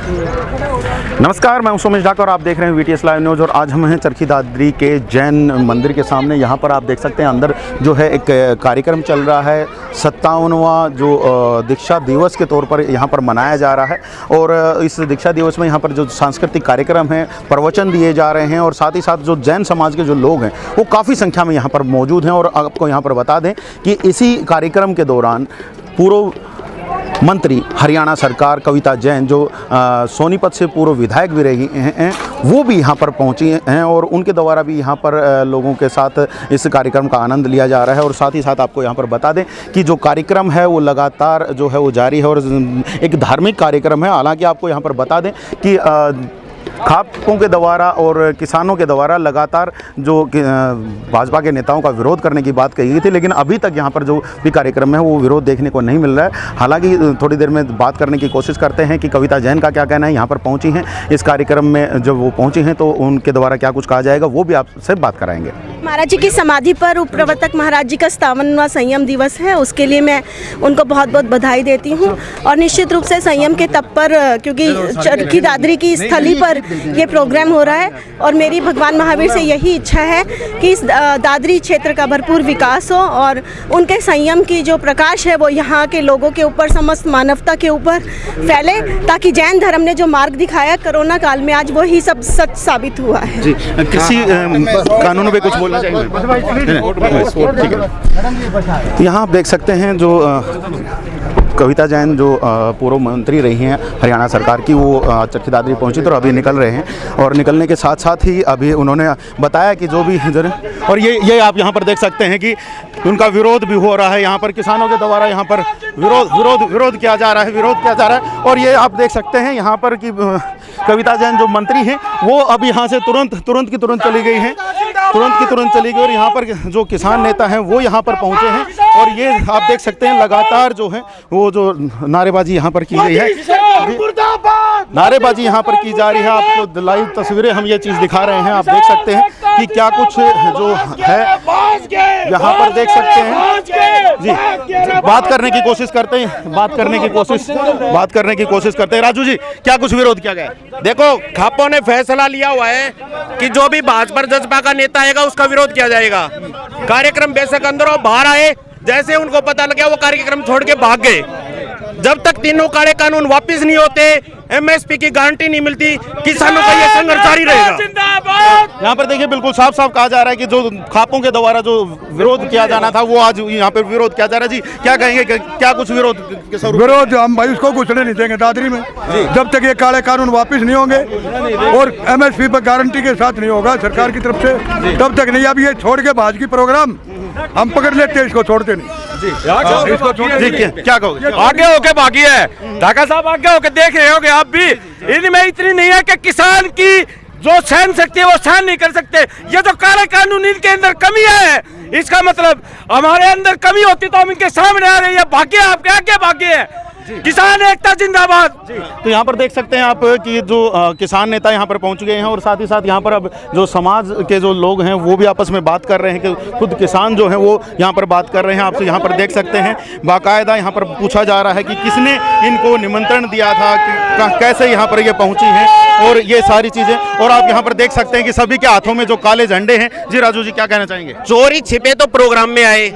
नमस्कार, मैं सोमेश ढाका और आप देख रहे हैं VTS लाइव न्यूज़। और आज हम हैं चरखी दादरी के जैन मंदिर के सामने। यहाँ पर आप देख सकते हैं अंदर जो है एक कार्यक्रम चल रहा है। 57वां जो दीक्षा दिवस के तौर पर यहाँ पर मनाया जा रहा है। और इस दीक्षा दिवस में यहाँ पर जो सांस्कृतिक कार्यक्रम हैं, प्रवचन दिए जा रहे हैं और साथ ही साथ जो जैन समाज के जो लोग हैं वो काफ़ी संख्या में यहाँ पर मौजूद हैं। और आपको यहाँ पर बता दें कि इसी कार्यक्रम के दौरान पूर्व मंत्री हरियाणा सरकार कविता जैन, जो सोनीपत से पूर्व विधायक भी रही हैं, वो भी यहाँ पर पहुँची हैं और उनके द्वारा भी यहाँ पर लोगों के साथ इस कार्यक्रम का आनंद लिया जा रहा है। और साथ ही साथ आपको यहाँ पर बता दें कि जो कार्यक्रम है वो लगातार जो है वो जारी है और एक धार्मिक कार्यक्रम है। हालांकि आपको यहाँ पर बता दें कि खापों के द्वारा और किसानों के द्वारा लगातार जो भाजपा के नेताओं का विरोध करने की बात कही गई थी, लेकिन अभी तक यहाँ पर जो भी कार्यक्रम है वो विरोध देखने को नहीं मिल रहा है। हालांकि थोड़ी देर में बात करने की कोशिश करते हैं कि कविता जैन का क्या कहना है। यहाँ पर पहुँची हैं इस कार्यक्रम में, जब वो पहुँची हैं तो उनके द्वारा क्या कुछ कहा जाएगा वो भी आपसे बात कराएंगे। महाराज जी की समाधि पर उप प्रवर्तक महाराज जी का 57वां संयम दिवस है, उसके लिए मैं उनको बहुत बहुत बधाई देती हूँ। और निश्चित रूप से संयम के तप पर, क्योंकि चरखी दादरी की स्थली पर ये प्रोग्राम हो रहा है और मेरी भगवान महावीर से यही इच्छा है कि इस दादरी क्षेत्र का भरपूर विकास हो और उनके संयम की जो प्रकाश है वो यहाँ के लोगों के ऊपर, समस्त मानवता के ऊपर फैले, ताकि जैन धर्म ने जो मार्ग दिखाया कोरोना काल में, आज वो ही सब सच साबित हुआ है। जी, कृषि कानूनों पे कुछ बोलना चाहिए? ठीक है। यहाँ आप देख सकते हैं जो कविता जैन जो पूर्व मंत्री रही हैं हरियाणा सरकार की, वो चरखी दादरी पहुंची तो अभी निकल रहे हैं। और निकलने के साथ साथ ही अभी उन्होंने बताया कि जो भी और ये आप यहाँ पर देख सकते हैं कि उनका विरोध भी हो रहा है। यहाँ पर किसानों के द्वारा यहाँ पर विरोध किया जा रहा है। और ये आप देख सकते हैं यहाँ पर कि कविता जैन जो मंत्री हैं वो अब यहाँ से तुरंत की तुरंत चली गई हैं, और यहाँ पर जो किसान नेता हैं वो यहाँ पर पहुँचे हैं। और ये आप देख सकते हैं लगातार जो है वो जो नारेबाजी यहाँ पर की गई है, नारेबाजी यहाँ पर की जा रही है। आपको लाइव तस्वीरें हम ये चीज़ दिखा रहे हैं, आप देख सकते हैं कि क्या कुछ जो है यहाँ पर देख सकते हैं। जी, बात करने की कोशिश करते हैं। राजू जी, क्या कुछ विरोध किया गया? देखो, खापों ने फैसला लिया हुआ है कि जो भी भाजपा जजपा का नेता आएगा उसका विरोध किया जाएगा। कार्यक्रम बेशक अंदर और बाहर आए, जैसे उनको पता लगा वो कार्यक्रम छोड़ के भाग गए। जब तक तीनों काले कानून वापस नहीं होते, MSP की गारंटी नहीं मिलती, किसानों का ये संघर्ष जारी रहेगा। यहाँ पर देखिए बिल्कुल साफ साफ कहा जा रहा है कि जो खापों के द्वारा जो विरोध किया जाना था वो आज यहाँ पर विरोध किया जा रहा है। जी, क्या कहेंगे, क्या कुछ विरोध? हम भाई उसको घुसने नहीं देंगे दादरी में जब तक ये काले कानून वापस नहीं होंगे और MSP पर गारंटी के साथ नहीं होगा सरकार की तरफ से, तब तक नहीं। अब ये छोड़ के भाजपा की प्रोग्राम हम पकड़ लेते हैं, इसको छोड़ते नहीं। जी, क्या कहोगे? आगे होके भागी है ढाका साहब, आगे होके देख रहे होगे आप भी। इनमें इतनी नहीं है कि किसान की जो सहन शक्ति है वो सहन नहीं कर सकते। ये जो काले कानून इनके अंदर कमी है, इसका मतलब हमारे अंदर कमी होती तो हम इनके सामने आ रहे हैं। भाग्य आपके आगे भाग्य है। किसान एकता जिंदाबाद। तो यहाँ पर देख सकते हैं आप कि जो किसान नेता यहाँ पर पहुँच गए हैं और साथ ही साथ यहाँ पर अब जो समाज के जो लोग हैं वो भी आपस में बात कर रहे हैं कि खुद किसान जो हैं वो यहाँ पर बात कर रहे हैं। आपसे यहाँ पर देख सकते हैं बाकायदा यहाँ पर पूछा जा रहा है कि किसने इनको निमंत्रण दिया था, कि कैसे यहाँ पर ये पहुँची हैं और ये सारी चीज़ें। और आप यहाँ पर देख सकते हैं कि सभी के हाथों में जो काले झंडे हैं। जी राजू जी, क्या कहना चाहेंगे? चोरी छिपे तो प्रोग्राम में आए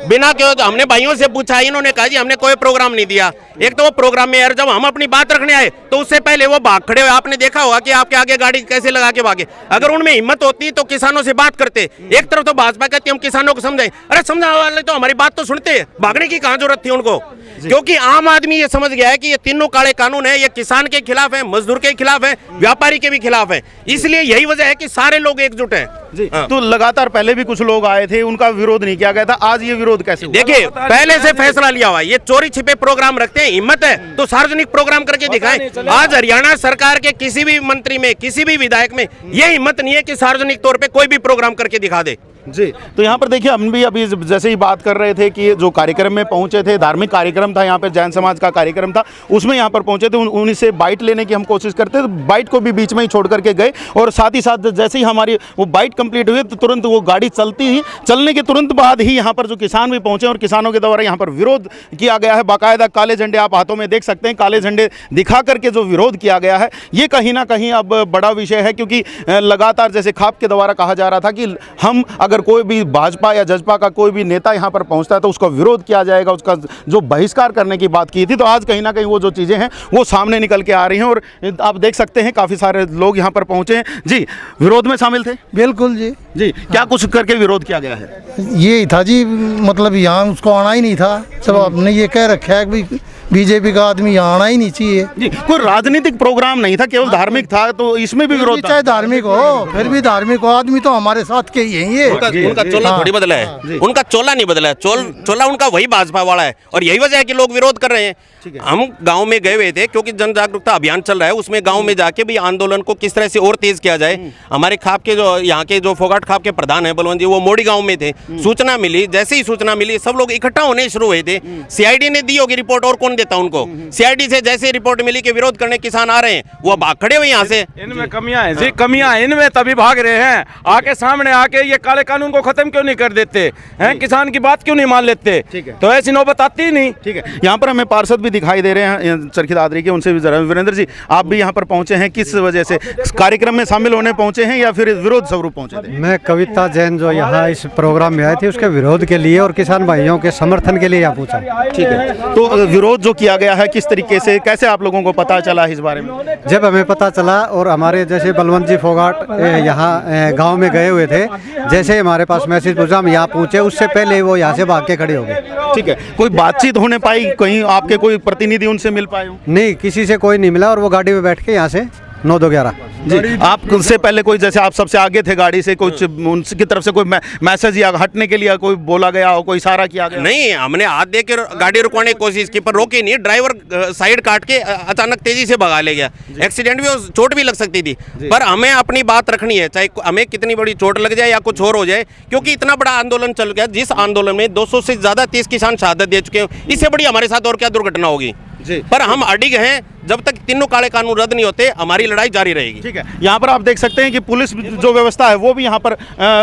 बिना क्यों? तो हमने भाइयों से पूछा, इन्होंने कहा जी हमने कोई प्रोग्राम नहीं दिया। एक तो वो प्रोग्राम में यार, जब हम अपनी बात रखने आए तो उससे पहले वो भाग खड़े हुए। आपने देखा होगा कि आपके आगे गाड़ी कैसे लगा के भागे। अगर उनमें हिम्मत होती तो किसानों से बात करते। एक तरफ तो भाजपा कहती हम किसानों को समझाएं, अरे समझाने वाले तो हमारी बात तो सुनते, भागने की कहाँ जरूरत थी उनको? क्योंकि आम आदमी ये समझ गया है कि ये तीनों काले कानून है, ये किसान के खिलाफ है, मजदूर के खिलाफ है, व्यापारी के भी खिलाफ है। इसलिए यही वजह है कि सारे लोग एकजुट हैं। जी, तो लगातार पहले भी कुछ लोग आए थे, उनका विरोध नहीं किया गया था, आज ये विरोध कैसे? देखिए, पहले से फैसला लिया हुआ है। ये चोरी छिपे प्रोग्राम रखते हैं, हिम्मत है तो सार्वजनिक प्रोग्राम करके दिखाएं। आज हरियाणा सरकार के किसी भी मंत्री में, किसी भी विधायक में ये हिम्मत नहीं है कि सार्वजनिक तौर पे कोई भी प्रोग्राम करके दिखा दे। जी। तो यहाँ पर देखिए हम भी अभी जैसे ही बात कर रहे थे कि जो कार्यक्रम में पहुंचे थे, धार्मिक कार्यक्रम था यहाँ पे, जैन समाज का कार्यक्रम था, उसमें यहाँ पर पहुंचे थे, उन्हीं से बाइट लेने की हम कोशिश करते तो बाइट को भी बीच में ही छोड़ करके गए। और साथ ही साथ जैसे ही हमारी वो बाइट कंप्लीट हुई तो तुरंत वो गाड़ी चलने के तुरंत बाद ही यहाँ पर जो किसान भी पहुंचे और किसानों के द्वारा यहाँ पर विरोध किया गया है। बाकायदा काले झंडे आप हाथों में देख सकते हैं, काले झंडे दिखा करके जो विरोध किया गया है ये कहीं ना कहीं अब बड़ा विषय है, क्योंकि लगातार जैसे खाप के द्वारा कहा जा रहा था कि हम अगर कोई भी भाजपा या जजपा का कोई भी नेता यहाँ पर पहुँचता है तो उसका विरोध किया जाएगा, उसका जो बहिष्कार करने की बात की थी। तो आज कहीं ना कहीं वो जो चीज़ें हैं वो सामने निकल के आ रही हैं और आप देख सकते हैं काफ़ी सारे लोग यहाँ पर पहुँचे हैं। जी, विरोध में शामिल थे? बिल्कुल जी। जी, क्या कुछ करके विरोध किया गया है? ये ही था जी, मतलब यहाँ उसको आना ही नहीं था। सब आपने ये कह रखा है कि बीजेपी का आदमी यहाँ आना ही नहीं चाहिए। जी, कोई राजनीतिक प्रोग्राम नहीं था, केवल धार्मिक था, तो इसमें भी विरोध था। चाहे धार्मिक हो, फिर भी धार्मिक हो, आदमी तो हमारे साथ के ही है। ये उनका चोला थोड़ी बदला है, उनका चोला नहीं बदला है, चोला उनका वही भाजपा वाला है और यही वजह है कि लोग विरोध कर रहे हैं। हम गांव में गए हुए थे क्योंकि जन जागरूकता अभियान चल रहा है, उसमें गांव में जाके भी आंदोलन को किस तरह से और तेज किया जाए। हमारे खाप के जो यहाँ के जो फोगाट खाप के प्रधान है बलवंत जी, वो मोड़ी गांव में थे। सूचना मिली, जैसे ही सूचना मिली सब लोग इकट्ठा होने शुरू हुए थे। सीआईडी ने दी होगी रिपोर्ट, और कौन देता उनको? सीआईडी से जैसे रिपोर्ट मिली कि विरोध करने किसान आ रहे हैं, वो भाग खड़े हुए यहाँ से। इनमें कमियां हैं जी, कमियां हैं इनमें, तभी भाग रहे हैं। आके सामने आके ये काले कानून को खत्म क्यों नहीं कर देते हैं? किसान की बात क्यों नहीं मान लेते? तो ऐसी नौबत आती ही नहीं। ठीक है, यहाँ पर हमें पार्षद भी दिखाई दे रहे हैं चरखी दादरी के, उनसे भी जरा। वीरेंद्र जी, आप भी यहाँ पर पहुंचे हैं, किस वजह से कार्यक्रम में शामिल होने पहुंचे हैं या फिर विरोध स्वरूप पहुंचे थे? मैं कविता जैन जो यहाँ इस प्रोग्राम में आई थी उसके विरोध के लिए और किसान भाइयों के समर्थन के लिए यहाँ पूछा। ठीक है, तो विरोध जो किया गया है किस तरीके से, कैसे आप लोगों को पता चला इस बारे में? जब हमें पता चला और हमारे जैसे बलवंत जी फोगाट यहाँ गांव में गए हुए थे, जैसे हमारे पास मैसेज पहुंचा हम यहाँ पहुंचे, उससे पहले वो यहाँ से भाग के खड़े हो गए। ठीक है, कोई बातचीत होने पाई, कहीं आपके कोई प्रतिनिधि उनसे मिल पाए? नहीं, किसी से कोई नहीं मिला और वो गाड़ी में बैठ के यहाँ से 9-2-11। जी, आप उससे पहले कोई, जैसे आप सबसे आगे थे गाड़ी से, कुछ उनकी तरफ से कोई मैसेज या हटने के लिए कोई बोला गया हो, कोई इशारा किया गया? नहीं, हमने हाथ दे के गाड़ी रुकवाने की कोशिश की पर रोकी नहीं। ड्राइवर साइड काट के अचानक तेजी से भगा ले गया। एक्सीडेंट भी, चोट भी लग सकती थी, पर हमें अपनी बात रखनी है, चाहे हमें कितनी बड़ी चोट लग जाए या कुछ और हो जाए, क्योंकि इतना बड़ा आंदोलन चल गया। जिस आंदोलन में 200 से ज़्यादा 30 किसान शहादत दे चुके हैं, इससे बड़ी हमारे साथ और क्या दुर्घटना होगी? पर हम अडिग हैं, जब तक तीनों काले कानून रद्द नहीं होते हमारी लड़ाई जारी रहेगी। ठीक है, यहाँ पर आप देख सकते हैं कि पुलिस जो व्यवस्था है वो भी यहाँ पर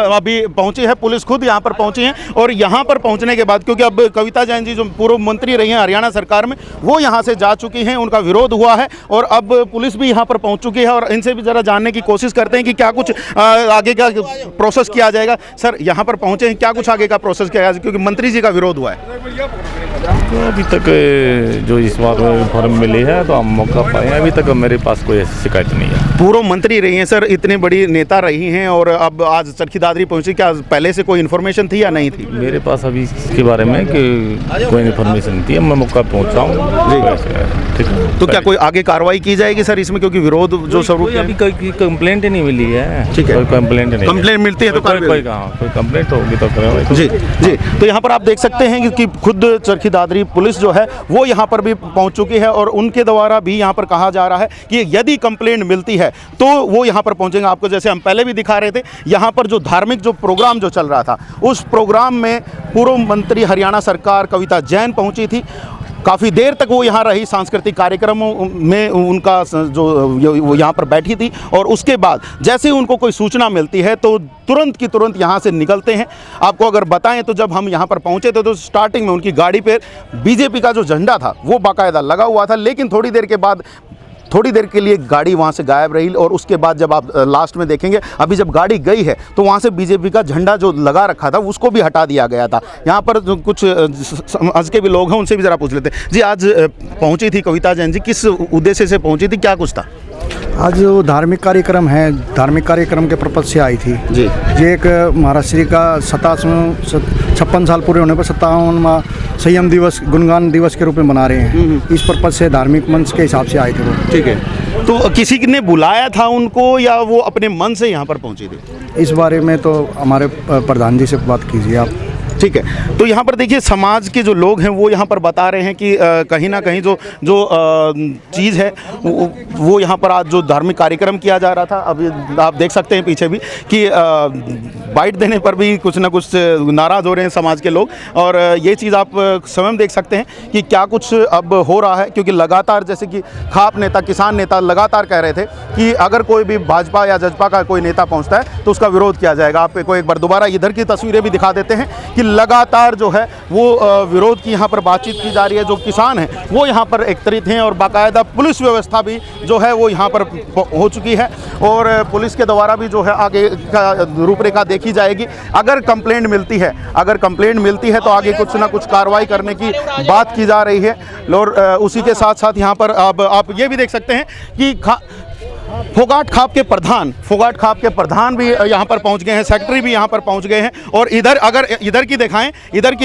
अभी पहुंची है, पुलिस खुद यहाँ पर पहुंची है। और यहाँ पर पहुंचने के बाद, क्योंकि अब कविता जैन जी जो पूर्व मंत्री रही हैं हरियाणा सरकार में, वो यहाँ से जा चुकी हैं, उनका विरोध हुआ है और अब पुलिस भी यहाँ पर पहुँच चुकी है। और इनसे भी ज़रा जानने की कोशिश करते हैं कि क्या कुछ आगे का प्रोसेस किया जाएगा। सर, यहाँ पर पहुँचे हैं, क्या कुछ आगे का प्रोसेस किया जाएगा, क्योंकि मंत्री जी का विरोध हुआ है? तो अभी तक जो इस बात में फॉर्म मिली है तो हम मौका पाए, अभी तक मेरे पास कोई ऐसी शिकायत नहीं है। पूर्व मंत्री रही हैं सर, इतनी बड़ी नेता रही हैं और अब आज चरखी दादरी पहुंची, क्या पहले से कोई इन्फॉर्मेशन थी या नहीं थी? मेरे पास अभी इसके बारे में कि कोई इन्फॉर्मेशन नहीं थी, मैं मौका पहुंचा हूँ। ठीक है, तो क्या कोई आगे कार्रवाई की जाएगी सर इसमें, क्योंकि विरोध जो स्वरूप अभी कोई कंप्लेंट ही नहीं मिली है? ठीक है, कोई कंप्लेंट नहीं, कंप्लेंट मिलती है तो कोई कंप्लेंट होगी तो करेंगे। जी जी, तो यहाँ पर आप देख सकते हैं कि खुद चरखी दादरी पुलिस जो है वो यहाँ पर भी पहुँच चुकी है और उनके द्वारा भी यहाँ पर कहा जा रहा है कि यदि कंप्लेंट मिलती है तो वो यहाँ पर पहुँचेंगे। आपको जैसे हम पहले भी दिखा रहे थे, यहाँ पर जो धार्मिक जो प्रोग्राम जो चल रहा था, उस प्रोग्राम में पूर्व मंत्री हरियाणा सरकार कविता जैन पहुँची थी। काफ़ी देर तक वो यहाँ रही, सांस्कृतिक कार्यक्रमों में उनका जो वो यहाँ पर बैठी थी और उसके बाद जैसे ही उनको कोई सूचना मिलती है तो तुरंत की तुरंत यहाँ से निकलते हैं। आपको अगर बताएं तो जब हम यहाँ पर पहुँचे थे तो स्टार्टिंग में उनकी गाड़ी पर बीजेपी का जो झंडा था वो बाकायदा लगा हुआ था, लेकिन थोड़ी देर के लिए गाड़ी वहाँ से गायब रही और उसके बाद जब आप लास्ट में देखेंगे, अभी जब गाड़ी गई है तो वहाँ से बीजेपी का झंडा जो लगा रखा था उसको भी हटा दिया गया था। यहाँ पर जो कुछ समाज के भी लोग हैं उनसे भी ज़रा पूछ लेते हैं। जी, आज पहुँची थी कविता जैन जी, किस उद्देश्य से पहुँची थी, क्या कुछ था? आज जो धार्मिक कार्यक्रम है, धार्मिक कार्यक्रम के पर्पज से आई थी जी। ये एक महाराष्ट्र का 56 साल पूरे होने पर 57वां संयम दिवस, गुणगान दिवस के रूप में मना रहे हैं। इस पर्पज से धार्मिक मंच के हिसाब से आए थे वो। ठीक है, तो किसी ने बुलाया था उनको या वो अपने मन से यहाँ पर पहुँची थी? इस बारे में तो हमारे प्रधान जी से बात कीजिए आप। ठीक है, तो यहाँ पर देखिए समाज के जो लोग हैं वो यहाँ पर बता रहे हैं कि कहीं ना कहीं जो चीज़ है वो यहाँ पर आज जो धार्मिक कार्यक्रम किया जा रहा था, अभी आप देख सकते हैं पीछे भी कि बाइट देने पर भी कुछ ना कुछ नाराज़ हो रहे हैं समाज के लोग। और ये चीज़ आप स्वयं देख सकते हैं कि क्या कुछ अब हो रहा है, क्योंकि लगातार जैसे कि खाप नेता, किसान नेता लगातार कह रहे थे कि अगर कोई भी भाजपा या जजपा का कोई नेता पहुंचता है तो उसका विरोध किया जाएगा। आपको एक बार दोबारा इधर की तस्वीरें भी दिखा देते हैं कि लगातार जो है वो विरोध की यहाँ पर बातचीत की जा रही है। जो किसान हैं वो यहाँ पर एकत्रित हैं और बाकायदा पुलिस व्यवस्था भी जो है वो यहाँ पर हो चुकी है और पुलिस के द्वारा भी जो है आगे का रूपरेखा देखी जाएगी। अगर कंप्लेंट मिलती है तो आगे कुछ ना कुछ कार्रवाई करने की बात की जा रही है। और उसी के साथ साथ यहाँ पर अब आप ये भी देख सकते हैं कि फोगाट खाप के प्रधान भी यहाँ पर पहुँच गए हैं, सेक्रेटरी भी यहाँ पर पहुँच गए हैं। और इधर अगर इधर की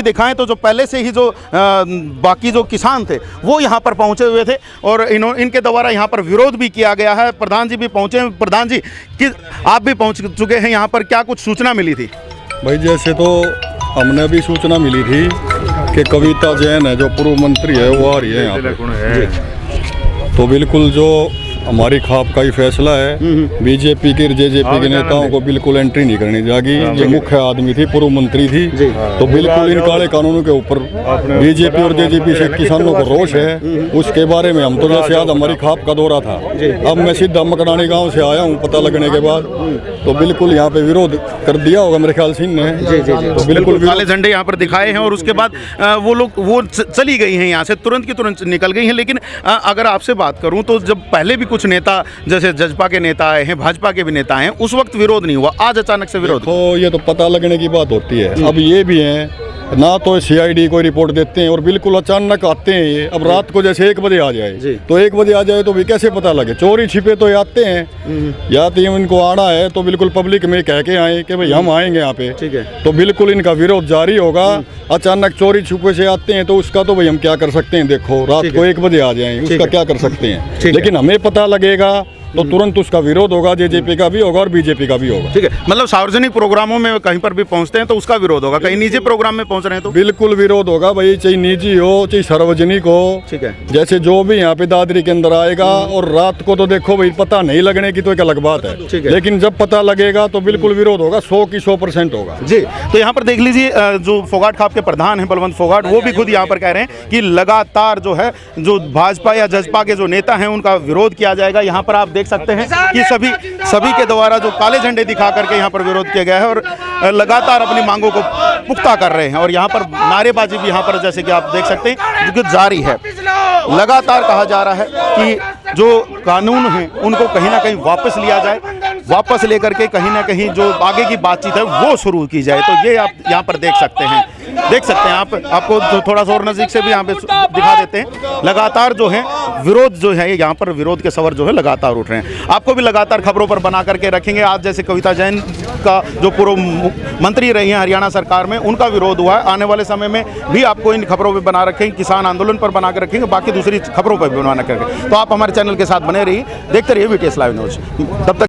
दिखाएं तो जो पहले से ही जो बाकी जो किसान थे वो यहाँ पर पहुँचे हुए थे और इनके द्वारा यहाँ पर विरोध भी किया गया है। प्रधान जी भी पहुँचे हैं। प्रधान जी कि आप भी पहुँच चुके हैं यहाँ पर, क्या कुछ सूचना मिली थी? भाई जैसे तो हमने भी सूचना मिली थी कि कविता जैन है जो पूर्व मंत्री है वो आ रही है यहाँ पे। तो बिल्कुल जो हमारी खाप का ही फैसला है, बीजेपी के जेजेपी के नेताओं को बिल्कुल एंट्री नहीं करनी जाएगी। ये मुख्य आदमी थी, पूर्व मंत्री थी, तो बिल्कुल इन काले कानूनों के ऊपर बीजेपी और जेजेपी से किसानों को रोष है। उसके बारे में हम तो जैसे आज हमारी खाप का दौरा था, अब मैं सीधा मकड़ानी गांव से आया हूँ पता लगने के बाद, तो बिल्कुल यहाँ पे विरोध कर दिया होगा मेरे ख्याल से इनने। तो बिल्कुल काले झंडे यहाँ पर दिखाए हैं और उसके बाद वो चली गई हैं यहाँ से, तुरंत की तुरंत निकल गई हैं। लेकिन अगर आपसे बात करूँ तो जब पहले भी कुछ नेता जैसे जजपा के नेता आए हैं, भाजपा के भी नेता हैं, उस वक्त विरोध नहीं हुआ, आज अचानक से विरोध। तो ये तो पता लगने की बात होती है। अब ये भी है ना, तो सीआईडी को रिपोर्ट देते हैं और बिल्कुल अचानक आते हैं ये। अब रात को जैसे 1 बजे आ जाए तो 1 बजे आ जाए तो भी कैसे पता लगे? चोरी छिपे तो आते हैं, या तो इनको आना है तो बिल्कुल पब्लिक में कह के आए कि भाई हम आएंगे यहाँ पे, ठीक है, तो बिल्कुल इनका विरोध जारी होगा। अचानक चोरी छुपे से आते हैं तो उसका तो भाई हम क्या कर सकते हैं? देखो रात को 1 बजे आ जाए उसका क्या कर सकते हैं? लेकिन हमें पता लगेगा तो तुरंत उसका विरोध होगा, जेजेपी का भी होगा और बीजेपी का भी होगा। ठीक है, मतलब सार्वजनिक प्रोग्रामों में कहीं पर भी पहुंचते हैं तो उसका विरोध होगा, कहीं निजी प्रोग्राम में पहुंच रहे हैं तो बिल्कुल विरोध होगा भाई, चाहे निजी हो चाहे सार्वजनिक हो। ठीक है, जैसे जो भी यहाँ पे दादरी के अंदर आएगा और रात को तो देखो भाई पता नहीं लगने की तो एक अलग बात है, लेकिन जब पता लगेगा तो बिल्कुल विरोध होगा, 100 की 100% होगा जी। तो यहाँ पर देख लीजिए जो फोगाट खाप के प्रधान है बलवंत फोगाट, वो भी खुद यहाँ पर कह रहे हैं कि लगातार जो है जो भाजपा या जजपा के जो नेता हैं उनका विरोध किया जाएगा। यहाँ पर आप देख सकते हैं कि सभी के द्वारा जो काले झंडे दिखा करके यहाँ पर विरोध किया गया है और लगातार अपनी मांगों को पुख्ता कर रहे हैं। और यहाँ पर नारेबाजी भी यहाँ पर जैसे कि आप देख सकते हैं जो जारी है। लगातार कहा जा रहा है कि जो कानून हैं उनको कहीं ना कहीं वापस लिया जाए, वापस लेकर के कहीं ना कहीं जो आगे की बातचीत है वो शुरू की जाए। तो ये आप यहाँ पर देख सकते हैं आपको थोड़ा सा और नज़दीक से भी यहाँ पे दिखा देते हैं। लगातार जो है विरोध जो है यहाँ पर विरोध के स्वर जो है लगातार उठ रहे हैं। आपको भी लगातार खबरों पर बना करके रखेंगे। आज जैसे कविता जैन का जो पूर्व मंत्री रही हैं हरियाणा सरकार में, उनका विरोध हुआ है। आने वाले समय में भी आपको इन खबरों पर बना रखेंगे, किसान आंदोलन पर बना कर रखेंगे, बाकी दूसरी खबरों पर भी बना करके। तो आप हमारे चैनल के साथ बने रहिए, देखते रहिए VTS लाइव न्यूज़। तब तक